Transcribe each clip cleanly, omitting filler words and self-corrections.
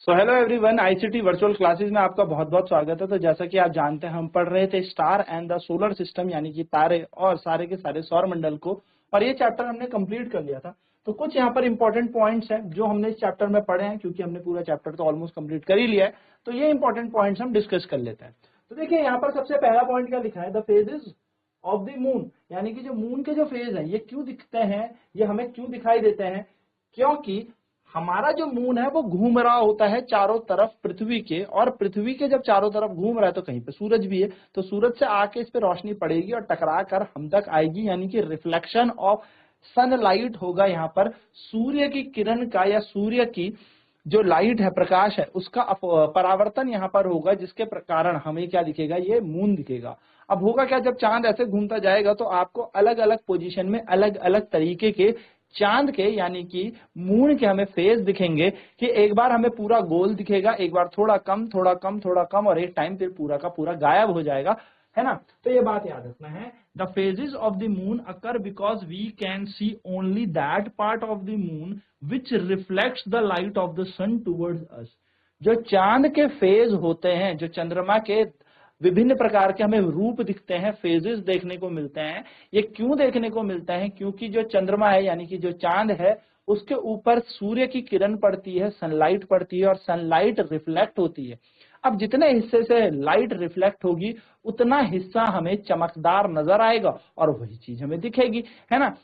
So hello everyone, ICT virtual classes में आपका बहुत बहुत स्वागत है। तो जैसा कि आप जानते हैं, हम पढ़ रहे थे star and the solar system, यानी कि तारे और सारे के सारे सौर मंडल को, और ये चैप्टर हमने कंप्लीट कर लिया था। तो कुछ यहाँ पर इंपॉर्टेंट पॉइंट्स हैं जो हमने इस चैप्टर में पढ़े हैं, क्योंकि हमने पूरा चैप्टर तो ऑलमोस्ट कंप्लीट कर ही लिया है। तो ये इंपॉर्टेंट पॉइंट्स हम डिस्कस कर लेते हैं। तो देखिए यहाँ पर सबसे पहला पॉइंट क्या लिखा है, the phases of the moon, यानी कि जो मून के जो फेज है ये क्यों दिखते हैं, ये हमें क्यों दिखाई देते हैं। क्योंकि हमारा जो मून है वो घूम रहा होता है चारों तरफ पृथ्वी के, और पृथ्वी के जब चारों तरफ घूम रहा है तो कहीं पे सूरज भी है, तो सूरज से आके इस पे रोशनी पड़ेगी और टकरा कर हम तक आएगी, यानी कि रिफ्लेक्शन ऑफ सनलाइट होगा। यहाँ पर सूर्य की किरण का या सूर्य की जो लाइट है, प्रकाश है, उसका परावर्तन यहाँ पर होगा, जिसके कारण हमें क्या दिखेगा, ये मून दिखेगा। अब होगा क्या, जब चांद ऐसे घूमता जाएगा तो आपको अलग अलग पोजीशन में अलग अलग तरीके के चांद के यानी कि मून के हमें फेज दिखेंगे, कि एक बार हमें पूरा गोल दिखेगा, एक बार थोड़ा कम थोड़ा कम थोड़ा कम, और एक टाइम फिर पूरा का पूरा गायब हो जाएगा, है ना। तो ये बात याद रखना है। The phases of the moon occur because we can see only that part of the moon which reflects the light of the sun towards us. जो चांद के फेज होते हैं, जो चंद्रमा के विभिन्न प्रकार के हमें रूप दिखते हैं, फेजेस देखने को मिलते हैं, ये क्यों देखने को मिलते हैं, क्योंकि जो चंद्रमा है यानी कि जो चांद है, उसके ऊपर सूर्य की किरण पड़ती है, सनलाइट पड़ती है, और सनलाइट रिफ्लेक्ट होती है। अब जितने हिस्से से लाइट रिफ्लेक्ट होगी उतना हिस्सा हमें चमकदार नजर आएगा और वही चीज हमें दिखेगी, है ना।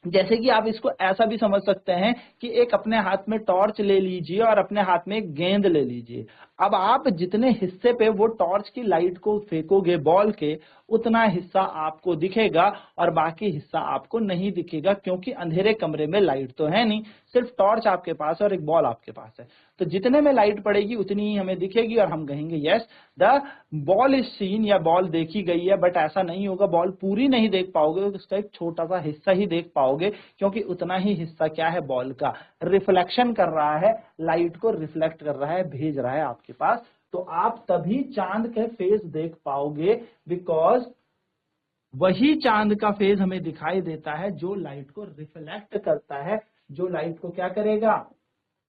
जैसे कि आप इसको ऐसा भी समझ सकते हैं कि एक अपने हाथ में टॉर्च ले लीजिए और अपने हाथ में एक गेंद ले लीजिए। अब आप जितने हिस्से पे वो टॉर्च की लाइट को फेंकोगे बॉल के, उतना हिस्सा आपको दिखेगा और बाकी हिस्सा आपको नहीं दिखेगा, क्योंकि अंधेरे कमरे में लाइट तो है नहीं, सिर्फ टॉर्च आपके पास है और एक बॉल आपके पास है। तो जितने में लाइट पड़ेगी उतनी ही हमें दिखेगी और हम कहेंगे yes the ball is seen, या बॉल देखी गई है। बट ऐसा नहीं होगा, बॉल पूरी नहीं देख पाओगे, उसका एक छोटा सा हिस्सा ही देख पाओगे, क्योंकि उतना ही हिस्सा क्या है, बॉल का रिफ्लेक्शन कर रहा है, लाइट को रिफ्लेक्ट कर रहा है, भेज रहा है आपके पास। तो आप तभी चांद के फेस देख पाओगे, बिकॉज वही चांद का फेज हमें दिखाई देता है जो लाइट को रिफ्लेक्ट करता है, जो लाइट को क्या करेगा,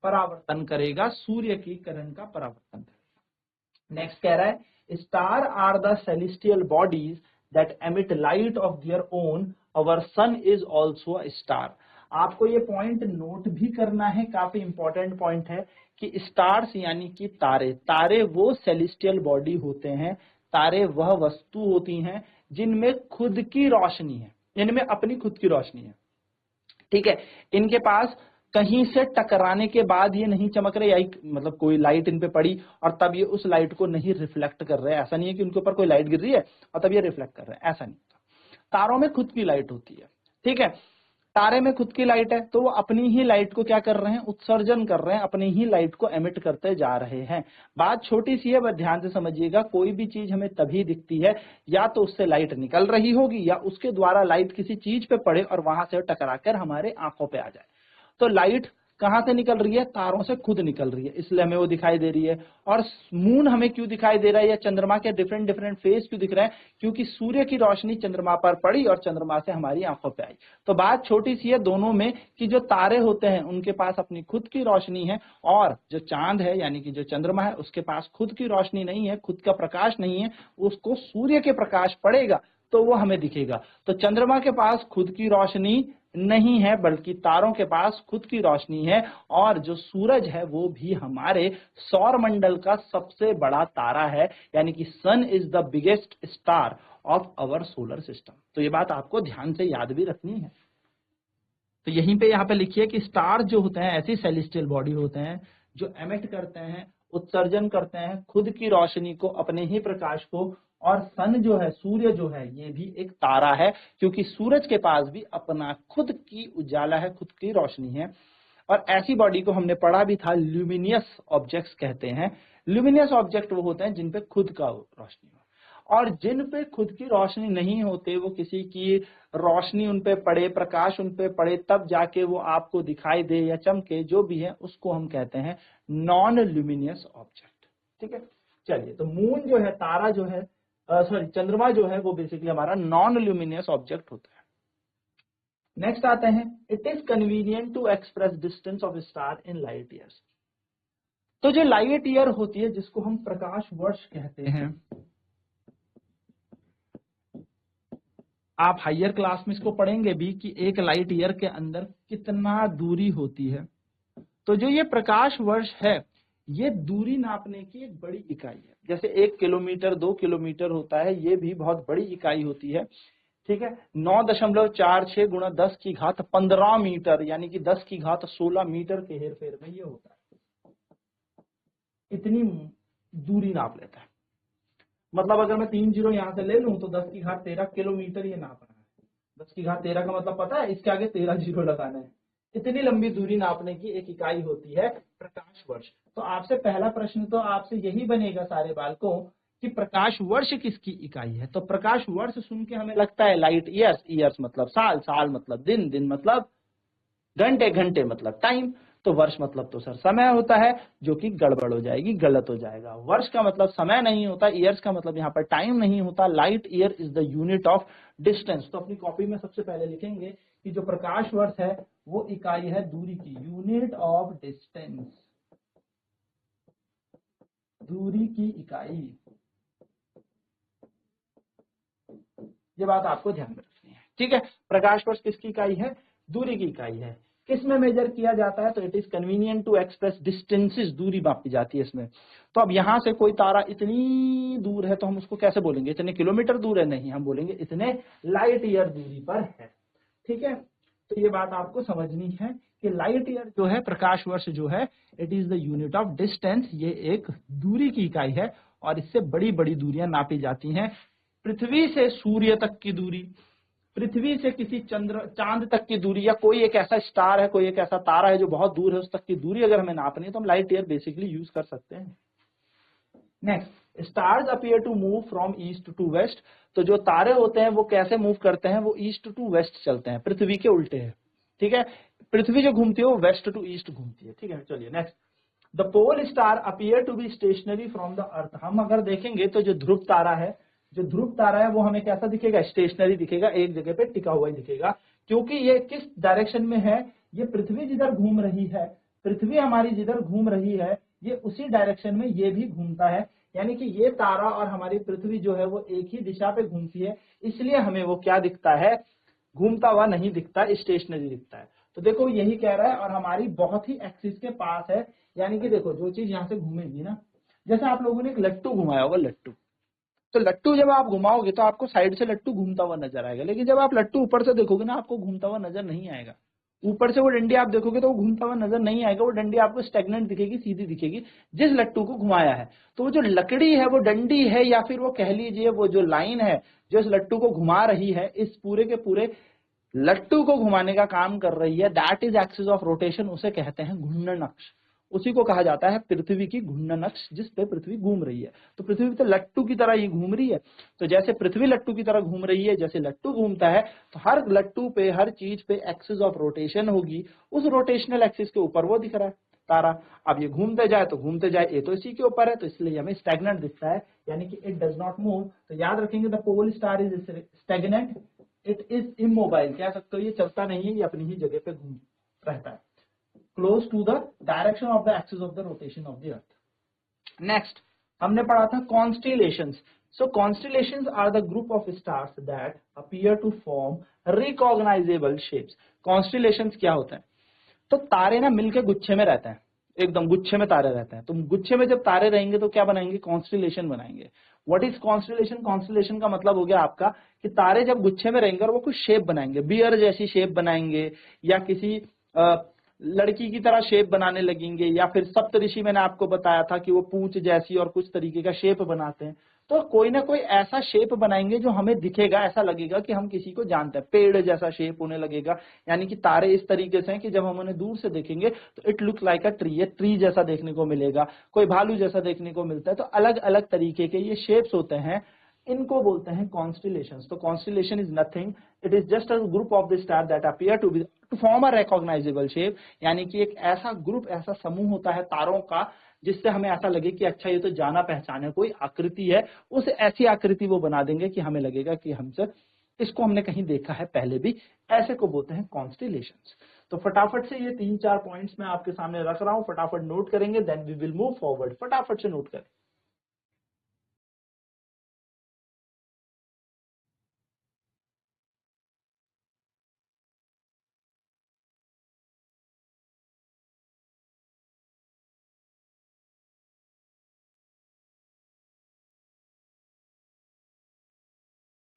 परावर्तन करेगा, सूर्य की किरण का परावर्तन करेगा। नेक्स्ट कह रहा है, star are the celestial bodies that emit light of their own, our sun is also a star. आपको ये पॉइंट नोट भी करना है, काफी इंपॉर्टेंट पॉइंट है, कि स्टार्स यानी कि तारे, तारे वो सेलेस्टियल बॉडी होते हैं, तारे वह वस्तु होती हैं जिनमें खुद की रोशनी है, इनमें अपनी खुद की रोशनी है, ठीक है। इनके पास कहीं से टकराने के बाद ये नहीं चमक रहे, या मतलब कोई लाइट इन पे पड़ी और तब ये उस लाइट को नहीं रिफ्लेक्ट कर रहे हैं। ऐसा नहीं है कि उनके ऊपर कोई लाइट गिर रही है और तब ये रिफ्लेक्ट कर रहे हैं, ऐसा नहीं। तारों में खुद की लाइट होती है, ठीक है। तारे में खुद की लाइट है, तो वो अपनी ही लाइट को क्या कर रहे हैं, उत्सर्जन कर रहे हैं, अपनी ही लाइट को एमिट करते जा रहे हैं। बात छोटी सी है, बस ध्यान से समझिएगा। कोई भी चीज हमें तभी दिखती है या तो उससे लाइट निकल रही होगी, या उसके द्वारा लाइट किसी चीज पे पड़े और वहां से टकराकर हमारे आंखों पे आ जाए। तो लाइट कहां से निकल रही है, तारों से खुद निकल रही है, इसलिए हमें वो दिखाई दे रही है। और मून हमें क्यों दिखाई दे रहा है, या चंद्रमा के डिफरेंट डिफरेंट फेज क्यों दिख रहे हैं, क्योंकि सूर्य की रोशनी चंद्रमा पर पड़ी और चंद्रमा से हमारी आंखों पे आई। तो बात छोटी सी है दोनों में, कि जो तारे होते हैं उनके पास अपनी खुद की रोशनी है, और जो चांद है यानी कि जो चंद्रमा है उसके पास खुद की रोशनी नहीं है, खुद का प्रकाश नहीं है, उसको सूर्य के प्रकाश पड़ेगा तो वो हमें दिखेगा। तो चंद्रमा के पास खुद की रोशनी नहीं है, बल्कि तारों के पास खुद की रोशनी है, और जो सूरज है वो भी हमारे सौर मंडल का सबसे बड़ा तारा है, यानी कि sun is the biggest star of our solar system. तो ये बात आपको ध्यान से याद भी रखनी है। तो यहीं पे यहाँ पे लिखिए कि स्टार जो होते हैं ऐसी सेलेस्टियल बॉडी होते हैं जो एमिट करते हैं, उत्सर्जन करते हैं खुद की रोशनी को, अपने ही प्रकाश को। और सन जो है, सूर्य जो है, ये भी एक तारा है, क्योंकि सूरज के पास भी अपना खुद की उजाला है, खुद की रोशनी है। और ऐसी बॉडी को हमने पढ़ा भी था, ल्यूमिनियस ऑब्जेक्ट्स कहते हैं। ल्यूमिनियस ऑब्जेक्ट वो होते हैं जिन पे खुद का रोशनी हो, और जिन पे खुद की रोशनी नहीं होते, वो किसी की रोशनी उन पे पड़े, प्रकाश उन पे पड़े, तब जाके वो आपको दिखाई दे या चमके, जो भी है उसको हम कहते हैं नॉन ल्यूमिनियस ऑब्जेक्ट, ठीक है। चलिए, तो मून जो है, तारा जो है, सॉरी चंद्रमा जो है, वो बेसिकली हमारा नॉन ल्यूमिनियस ऑब्जेक्ट होता है। नेक्स्ट आते हैं, it is convenient to express distance of star in light years. तो जो लाइट ईयर होती है, जिसको हम प्रकाश वर्ष कहते हैं, आप हायर क्लास में इसको पढ़ेंगे भी कि एक लाइट ईयर के अंदर कितना दूरी होती है। तो जो ये प्रकाश वर्ष है, ये दूरी नापने की एक बड़ी इकाई है। जैसे 1 किलोमीटर 2 किलोमीटर होता है, ये भी बहुत बड़ी इकाई होती है। ठीक है, 9.46 गुणा 10 की घात 15 मीटर, यानी कि 10 की घात 16 मीटर के हेरफेर में ये होता है। इतनी दूरी नाप लेता है। मतलब अगर मैं 3 जीरो यहां से ले लूं तो 10 की घात 13 किलोमीटर ये नाप रहा है। 10 की घात 13 का मतलब पता है, इसके आगे 13 जीरो लगाना है। इतनी लंबी दूरी नापने की एक इकाई होती है प्रकाश वर्ष। तो आपसे पहला प्रश्न तो आपसे यही बनेगा सारे बालकों कि प्रकाश वर्ष किसकी इकाई है। तो प्रकाश वर्ष सुन के हमें लगता है लाइट ईयर्स, ईयर्स मतलब साल, साल मतलब दिन, दिन मतलब घंटे, घंटे मतलब टाइम। तो वर्ष मतलब तो सर समय होता है, जो कि गड़बड़ हो जाएगी, गलत हो जाएगा। वर्ष का मतलब समय नहीं होता, ईयर्स का मतलब यहाँ पर टाइम नहीं होता। Light year is the unit of distance. तो अपनी कॉपी में सबसे पहले लिखेंगे कि जो प्रकाश वर्ष है वो इकाई है दूरी की, यूनिट ऑफ डिस्टेंस, दूरी की इकाई। ये बात आपको ध्यान में रखनी है। ठीक है, प्रकाश वर्ष किसकी इकाई है? दूरी की इकाई है। किस में मेजर किया जाता है? तो it is convenient to express distances, दूरी मापी जाती है इसमें। तो अब यहां से कोई तारा इतनी दूर है तो हम उसको कैसे बोलेंगे? इतने किलोमीटर दूर है? नहीं, हम बोलेंगे इतने लाइट ईयर दूरी पर है। ठीक है, तो ये बात आपको समझनी है कि लाइट ईयर जो है, प्रकाश वर्ष जो है, it is the unit of distance. ये एक दूरी की इकाई है और इससे बड़ी बड़ी दूरियां नापी जाती हैं। पृथ्वी से सूर्य तक की दूरी, पृथ्वी से किसी चांद तक की दूरी, या कोई एक ऐसा स्टार है, कोई एक ऐसा तारा है जो बहुत दूर है, उस तक की दूरी अगर हमें नापनी है तो हम लाइट ईयर बेसिकली यूज कर सकते हैं। Next, stars appear to move from east to west. तो जो तारे होते हैं वो कैसे मूव करते हैं? वो ईस्ट टू वेस्ट चलते हैं, पृथ्वी के उल्टे है। ठीक है, पृथ्वी जो घूमती है वो वेस्ट टू ईस्ट घूमती है। ठीक है, चलिए next, the pole star appear to be stationary from the earth. हम अगर देखेंगे तो जो ध्रुव तारा है, जो ध्रुव तारा है वो हमें कैसा दिखेगा? स्टेशनरी दिखेगा, एक जगह पे टिका हुआ ही दिखेगा। क्योंकि ये किस डायरेक्शन में है? ये पृथ्वी जिधर घूम रही है, पृथ्वी हमारी जिधर घूम रही है, ये उसी डायरेक्शन में ये भी घूमता है। यानी कि ये तारा और हमारी पृथ्वी जो है वो एक ही दिशा पे घूमती है, इसलिए हमें वो क्या दिखता है? घूमता हुआ नहीं दिखता, स्टेशनरी दिखता है। तो देखो यही कह रहा है, और हमारी बहुत ही एक्सिस के पास है। यानी कि देखो जो चीज यहाँ से घूमेगी ना, जैसे आप लोगों ने एक लट्टू घुमाया होगा, लट्टू, तो लट्टू जब आप घुमाओगे तो आपको साइड से लट्टू घूमता हुआ नजर आएगा। लेकिन जब आप लट्टू ऊपर से देखोगे ना, आपको घूमता हुआ नजर नहीं आएगा। ऊपर से वो डंडी आप देखोगे तो वो घूमता हुआ नजर नहीं आएगा, वो डंडी आपको स्टेगनेंट दिखेगी, सीधी दिखेगी, जिस लट्टू को घुमाया है। तो वो जो लकड़ी है, वो डंडी है, या फिर वो कह लीजिए वो जो लाइन है जो इस लट्टू को घुमा रही है, इस पूरे के पूरे लट्टू को घुमाने का काम कर रही है, that is axis of rotation. उसे कहते हैं घूर्णन अक्ष। उसी को कहा जाता है पृथ्वी की घूर्णन अक्ष, जिस पे पृथ्वी घूम रही है। तो पृथ्वी तो लट्टू की तरह ही घूम रही है। तो जैसे पृथ्वी लट्टू की तरह घूम रही है, जैसे लट्टू घूमता है, तो हर लट्टू पे, हर चीज पे एक्सिस ऑफ रोटेशन होगी। उस रोटेशनल एक्सिस के ऊपर वो दिख रहा है तारा। अब ये घूमते जाए तो घूमते जाए, ये तो इसी के ऊपर है, तो इसलिए हमें स्टैग्नेंट दिखता है, यानी कि इट डज नॉट मूव। तो याद रखेंगे, the pole star is stagnant, it is immobile. कह सकते हो ये चलता नहीं है, ये अपनी ही जगह पे घूम रहता है, close to the direction of the axis of the rotation of the earth। next हमने पढ़ा था constellations। so constellations are the group of stars that appear to form recognizable shapes। constellations क्या होता है? तो तारे ना मिलके गुच्छे में रहते हैं, एकदम गुच्छे में तारे रहते हैं। तो गुच्छे में जब तारे रहेंगे तो क्या बनाएंगे? कॉन्स्टिलेशन बनाएंगे। What is constellation? कॉन्स्टिलेशन का मतलब हो गया आपका कि तारे जब गुच्छे में रहेंगे और वो कुछ शेप बनाएंगे, बियर जैसी शेप बनाएंगे, या किसी लड़की की तरह शेप बनाने लगेंगे, या फिर सप्तऋषि मैंने आपको बताया था कि वो पूंछ जैसी और कुछ तरीके का शेप बनाते हैं। तो कोई ना कोई ऐसा शेप बनाएंगे जो हमें दिखेगा, ऐसा लगेगा कि हम किसी को जानते हैं। पेड़ जैसा शेप होने लगेगा, यानी कि तारे इस तरीके से हैं कि जब हम उन्हें दूर से देखेंगे तो it looks like a tree, tree जैसा देखने को मिलेगा, कोई भालू जैसा देखने को मिलता है। तो अलग अलग तरीके के ये शेप्स होते हैं, इनको बोलते हैं कॉन्स्टिलेशंस। तो constellation is nothing, it is just a group of the star that appear to be to form a recognisable shape. यानी कि एक ऐसा ग्रुप, ऐसा समूह होता है तारों का, जिससे हमें ऐसा लगे कि अच्छा ये तो जाना पहचाने कोई आकृति है। उस ऐसी आकृति वो बना देंगे कि हमें लगेगा कि हमसे इसको हमने कहीं देखा है पहले भी। ऐसे को बोलते हैं कॉन्स्टिलेशंस। तो फटाफट से ये 3-4 पॉइंट्स मैं आपके सामने रख रहा हूं, फटाफट नोट करेंगे, then we will move forward. फटाफट से नोट करें।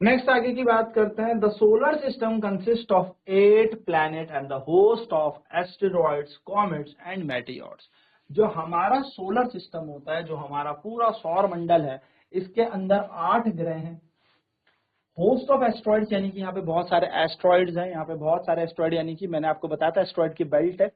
नेक्स्ट आगे की बात करते हैं। The solar system consist of 8 planet and the host of asteroids, comets and meteors. जो हमारा सोलर सिस्टम होता है, जो हमारा पूरा सौर मंडल है, इसके अंदर 8 ग्रह हैं। होस्ट ऑफ एस्ट्रॉइड्स यानी कि यहाँ पे बहुत सारे एस्ट्रॉइड्स हैं, यहाँ पे बहुत सारे एस्ट्रॉइड, यानी कि मैंने आपको बताया था एस्ट्रॉइड की बेल्ट है,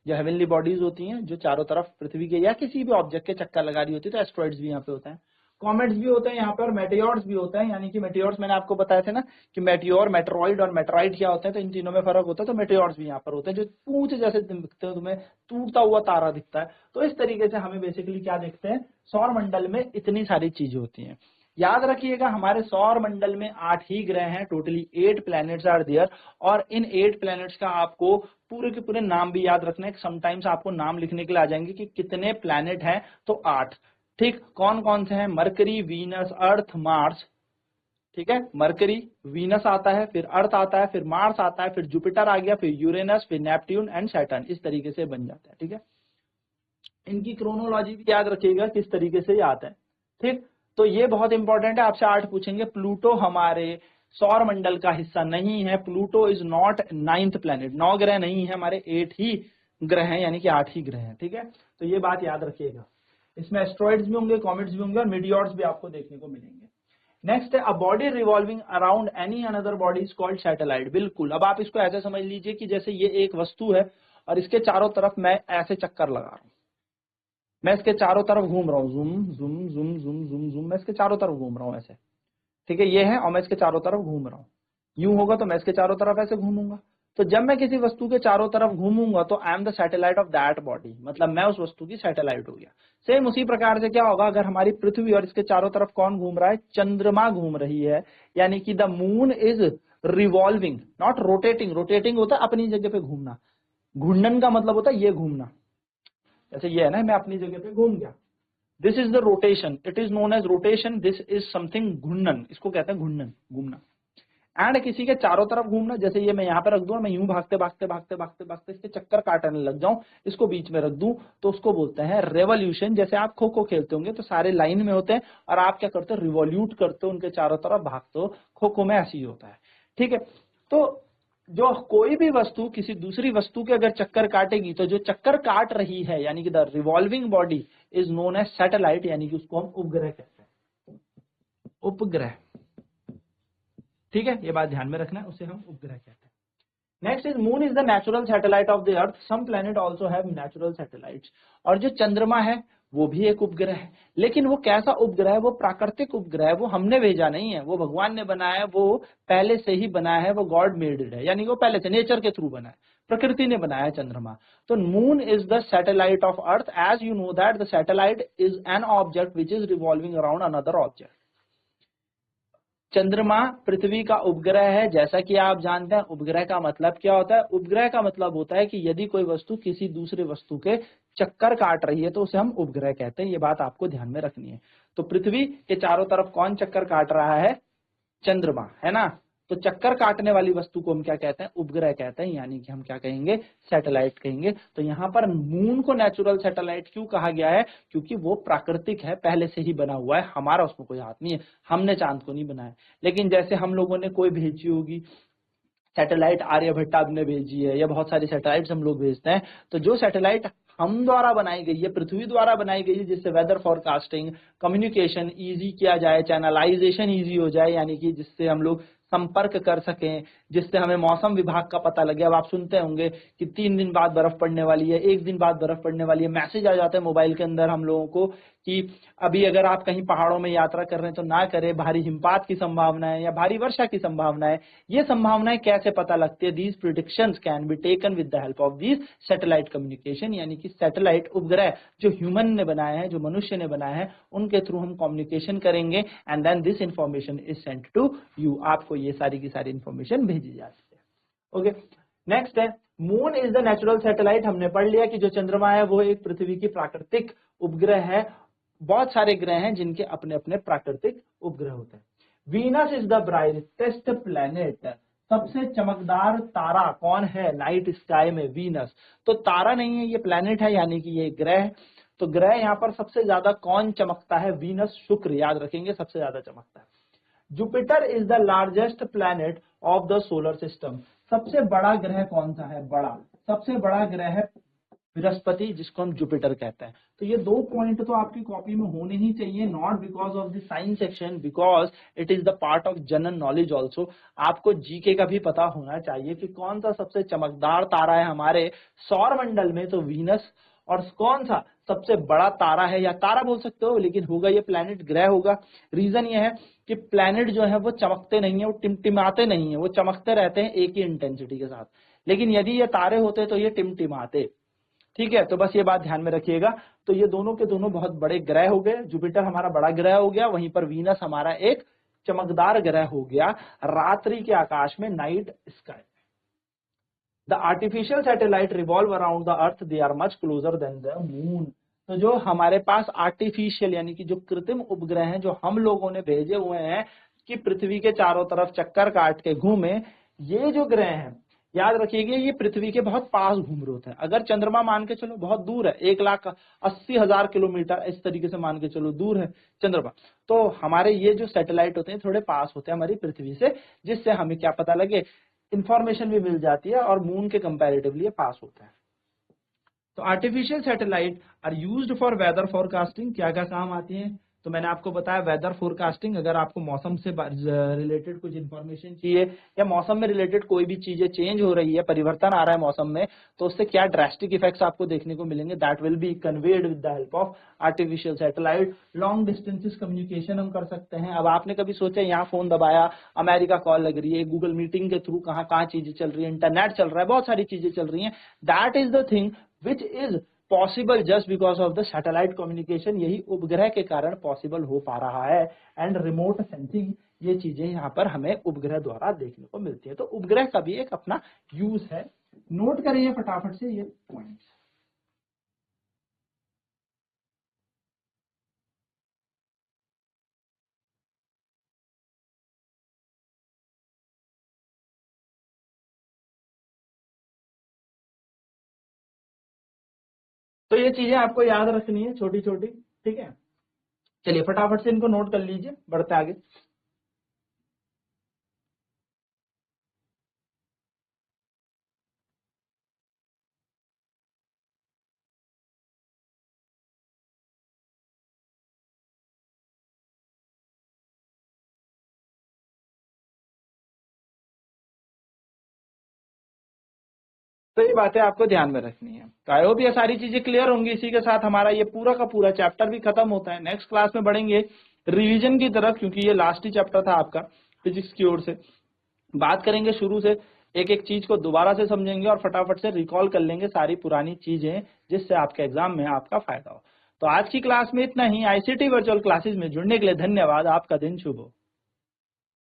जो हेवनली बॉडीज होती हैं, जो चारों तरफ पृथ्वी के या किसी भी ऑब्जेक्ट के चक्कर लगा रही होती है, तो एस्ट्रॉइड्स भी यहाँ पे होते हैं। कॉमेट्स भी होते हैं यहाँ पे, और मेटियोर्स भी होते हैं, यानी कि मेटियोर्स मैंने आपको बताया था ना कि मेटियोर, मेट्रॉइड और मेट्राइड क्या होते हैं, तो इन तीनों में फर्क होता है। तो मेटियोर्स भी यहाँ पर होते हैं, जो पूंछ जैसे दिखते हैं, तुम्हें टूटता हुआ तारा दिखता है। तो इस तरीके से हमें बेसिकली क्या देखते हैं, सौर मंडल में इतनी सारी चीजें होती हैं। याद रखिएगा हमारे सौर मंडल में 8 ही ग्रह हैं, टोटली 8 प्लैनेट्स आर देयर, और इन 8 प्लैनेट्स का आपको पूरे के पूरे नाम भी याद रखना है। समटाइम्स आपको नाम लिखने के लिए आ जाएंगे कि कितने प्लैनेट हैं, तो 8। ठीक, कौन कौन से हैं? मरकरी, वीनस, अर्थ, मार्स। ठीक है, मरकरी, वीनस आता है, फिर अर्थ आता है, फिर मार्स आता है, फिर जुपिटर आ गया, फिर यूरेनस, फिर नेपट्यून एंड सैटर्न। इस तरीके से बन जाता है। ठीक है, इनकी क्रोनोलॉजी भी याद रखिएगा किस तरीके से आता है। ठीक, तो ये बहुत इंपॉर्टेंट है, आपसे 8 पूछेंगे। प्लूटो हमारे सौर मंडल का हिस्सा नहीं है, Pluto is not 9th planet. 9 ग्रह नहीं है हमारे, 8 ही ग्रह हैं, यानी कि 8 ही ग्रह हैं। ठीक है, तो ये बात याद रखिएगा। इसमें एस्ट्रॉइड्स भी होंगे, कॉमेट्स भी होंगे, और मीटियोर्स भी आपको देखने को मिलेंगे। नेक्स्ट है, a body revolving around any another body is called satellite. बिल्कुल, अब आप इसको ऐसे समझ लीजिए कि जैसे ये एक वस्तु है और इसके चारों तरफ मैं ऐसे चक्कर लगा रहा हूं, मैं इसके चारों तरफ घूम रहा हूँ, zoom zoom zoom zoom zoom zoom, मैं इसके चारों तरफ घूम रहा हूँ ऐसे। ठीक है, ये है, और मैं इसके चारों तरफ घूम रहा हूँ। यूं होगा तो मैं इसके चारों तरफ ऐसे घूमूंगा। तो जब मैं किसी वस्तु के चारों तरफ घूमूंगा तो I am the satellite of that body, मतलब मैं उस वस्तु की सैटेलाइट हो गया। सेम उसी प्रकार से क्या होगा, अगर हमारी पृथ्वी और इसके चारों तरफ कौन घूम रहा है? चंद्रमा घूम रही है, यानी कि the moon is revolving, not rotating. Rotating होता है अपनी जगह पे घूमना, घूर्णन का मतलब होता है ये घूमना। जैसे ये है ना, मैं अपनी जगह पे घूम गया, this is the rotation, it is known as rotation, this is something घूर्णन, इसको कहते हैं घूर्णन, घूमना। एंड किसी के चारों तरफ घूमना, जैसे ये मैं यहाँ पे रख दूं, मैं यूं भागते भागते भागते भागते भागते इसके चक्कर काटने लग जाऊं, इसको बीच में रख दूं, तो उसको बोलते हैं रेवोल्यूशन। जैसे आप खो खो खेलते होंगे तो सारे लाइन में होते हैं और आप क्या करते हो, रिवॉल्यूट करते हो, उनके चारों तरफ भागते हो। खो खो में ऐसे ही होता है। ठीक है, तो जो कोई भी वस्तु किसी दूसरी वस्तु के अगर चक्कर काटेगी, तो जो चक्कर काट रही है यानी कि the revolving body is known as satellite, यानी कि उसको हम उपग्रह कहते हैं, उपग्रह। ठीक है, ये बात ध्यान में रखना है, उसे हम उपग्रह कहते हैं। Next is moon is the natural satellite of the earth, some planet also have natural satellites. और जो चंद्रमा है वो भी एक उपग्रह है, लेकिन वो कैसा उपग्रह है? वो प्राकृतिक उपग्रह है, वो हमने भेजा नहीं है, वो भगवान ने बनाया है, वो पहले से ही बनाया है, वो गॉड मेड है, यानी वो पहले से नेचर के थ्रू बना है, प्रकृति ने बनाया है चंद्रमा। तो moon is the satellite of earth, as you know that the satellite is an object which is revolving around another object. चंद्रमा पृथ्वी का उपग्रह है, जैसा कि आप जानते हैं। उपग्रह का मतलब क्या होता है? उपग्रह का मतलब होता है कि यदि कोई वस्तु किसी दूसरे वस्तु के चक्कर काट रही है तो उसे हम उपग्रह कहते हैं। ये बात आपको ध्यान में रखनी है। तो पृथ्वी के चारों तरफ कौन चक्कर काट रहा है? चंद्रमा, है ना। तो चक्कर काटने वाली वस्तु को हम क्या कहते हैं? उपग्रह कहते हैं, यानी कि हम क्या कहेंगे? सैटेलाइट कहेंगे। तो यहाँ पर मून को नेचुरल सैटेलाइट क्यों कहा गया है? क्योंकि वो प्राकृतिक है, पहले से ही बना हुआ है, हमारा उसमें कोई हाथ नहीं है, हमने चांद को नहीं बनाया। लेकिन जैसे हम लोगों ने कोई भेजी होगी सैटेलाइट, आर्यभट्ट ने भेजी है, या बहुत सारी सैटेलाइट्स हम लोग भेजते हैं, तो जो सैटेलाइट हम द्वारा बनाई गई है, पृथ्वी द्वारा बनाई गई है, जिससे वेदर फोरकास्टिंग, कम्युनिकेशन इजी किया जाए, चैनलाइजेशन इजी हो जाए, यानी कि जिससे हम लोग संपर्क कर सकें, जिससे हमें मौसम विभाग का पता लगे। अब आप सुनते होंगे कि 3 दिन बाद बर्फ पड़ने वाली है, 1 दिन बाद बर्फ पड़ने वाली है, मैसेज आ जाता है मोबाइल के अंदर हम लोगों को कि अभी अगर आप कहीं पहाड़ों में यात्रा कर रहे हैं तो ना करें, भारी हिमपात की संभावना है या भारी वर्षा की संभावना है। ये संभावनाएं कैसे पता लगती है? These predictions can be taken with the help of these satellite communication, यानी कि सैटेलाइट उपग्रह जो ह्यूमन ने बनाए हैं, जो मनुष्य ने बनाए हैं, उनके थ्रू हम कम्युनिकेशन करेंगे and then this information is sent to you. आपको ये सारी की सारी इंफॉर्मेशन भेजी जाती है। ओके, नेक्स्ट है moon is the natural satellite, हमने पढ़ लिया कि जो चंद्रमा है वो एक पृथ्वी की प्राकृतिक उपग्रह है। बहुत सारे ग्रह हैं जिनके अपने अपने प्राकृतिक उपग्रह होते हैं। Venus is the brightest planet, सबसे चमकदार तारा कौन है नाइट स्काई में? वीनस। तो तारा नहीं है, ये प्लेनेट है, यानी कि ये ग्रह है। तो ग्रह यहाँ पर सबसे ज्यादा कौन चमकता है? वीनस, शुक्र, याद रखेंगे सबसे ज्यादा चमकता है। Jupiter is the largest planet of the solar system, सबसे बड़ा ग्रह कौन सा है? बड़ा, सबसे बड़ा ग्रह है बृहस्पति, जिसको हम जुपिटर कहते हैं। तो ये 2 पॉइंट तो आपकी कॉपी में होने ही चाहिए, not because of the science section, because it is the part of general knowledge also. आपको जीके का भी पता होना चाहिए कि कौन सा सबसे चमकदार तारा है हमारे सौर मंडल में, तो वीनस। और कौन सा सबसे बड़ा तारा है, या तारा बोल सकते हो, लेकिन होगा ये प्लैनेट, ग्रह होगा। रीजन ये है कि प्लैनेट जो है वो चमकते नहीं है, वो टिमटिमाते नहीं है, वो चमकते रहते हैं एक ही इंटेंसिटी के साथ। लेकिन यदि ये तारे होते तो ये टिमटिमाते। ठीक है, तो बस ये बात ध्यान में रखिएगा। तो ये दोनों के दोनों बहुत बड़े ग्रह हो गए। जुपिटर हमारा बड़ा ग्रह हो गया, वहीं पर वीनस हमारा एक चमकदार ग्रह हो गया रात्रि के आकाश में, night sky. The artificial satellite revolve around the earth, they are much closer than the moon. तो जो हमारे पास आर्टिफिशियल यानी कि जो कृत्रिम उपग्रह हैं जो हम लोगों ने भेजे हुए हैं कि पृथ्वी के चारों तरफ चक्कर काट के घूमे, ये जो ग्रह हैं याद रखिएगा ये पृथ्वी के बहुत पास घूम रहे होते हैं। अगर चंद्रमा मान के चलो बहुत दूर है, 1,80,000 किलोमीटर इस तरीके से मान के चलो दूर है चंद्रमा, तो हमारे ये जो सैटेलाइट होते हैं थोड़े पास होते हैं हमारी पृथ्वी से, जिससे हमें क्या पता लगे, इंफॉर्मेशन भी मिल जाती है और मून के कंपैरेटिवली पास होता है। तो artificial satellite are used for weather forecasting, क्या क्या काम आती है? तो मैंने आपको बताया वेदर फोरकास्टिंग, अगर आपको मौसम से रिलेटेड कुछ इन्फॉर्मेशन चाहिए या मौसम में रिलेटेड कोई भी चीजें चेंज हो रही है, परिवर्तन आ रहा है मौसम में, तो उससे क्या ड्रास्टिक इफेक्ट्स आपको देखने को मिलेंगे, that will be conveyed with the help of artificial satellite. Long distances communication हम कर सकते हैं। अब आपने कभी सोचा यहाँ फोन दबाया, अमेरिका कॉल लग रही है, गूगल मीटिंग के थ्रू कहाँ कहाँ चीजें चल रही है, इंटरनेट चल रहा है, बहुत सारी चीजें चल रही है। That is the thing which is possible just because of the satellite communication, यही उपग्रह के कारण पॉसिबल हो पा रहा है। एंड रिमोट सेंसिंग, ये चीजें यहाँ पर हमें उपग्रह द्वारा देखने को मिलती है। तो उपग्रह का भी एक अपना यूज है, नोट करिए फटाफट से ये पॉइंट्स। तो ये चीजें आपको याद रखनी है छोटी छोटी, ठीक है। चलिए फटाफट से इनको नोट कर लीजिए, बढ़ते आगे। तो ये बातें आपको ध्यान में रखनी है। तो आई होप ये सारी चीजें क्लियर होंगी। इसी के साथ हमारा ये पूरा का पूरा चैप्टर भी खत्म होता है। नेक्स्ट क्लास में बढ़ेंगे रिवीजन की तरफ, क्योंकि ये लास्ट ही चैप्टर था आपका फिजिक्स की ओर से। बात करेंगे शुरू से, एक एक चीज को दोबारा से समझेंगे और फटाफट से रिकॉल कर लेंगे सारी पुरानी चीजें, जिससे आपके एग्जाम में आपका फायदा हो। तो आज की क्लास में इतना ही। आईसीटी वर्चुअल क्लासेस में जुड़ने के लिए धन्यवाद। आपका दिन शुभ हो।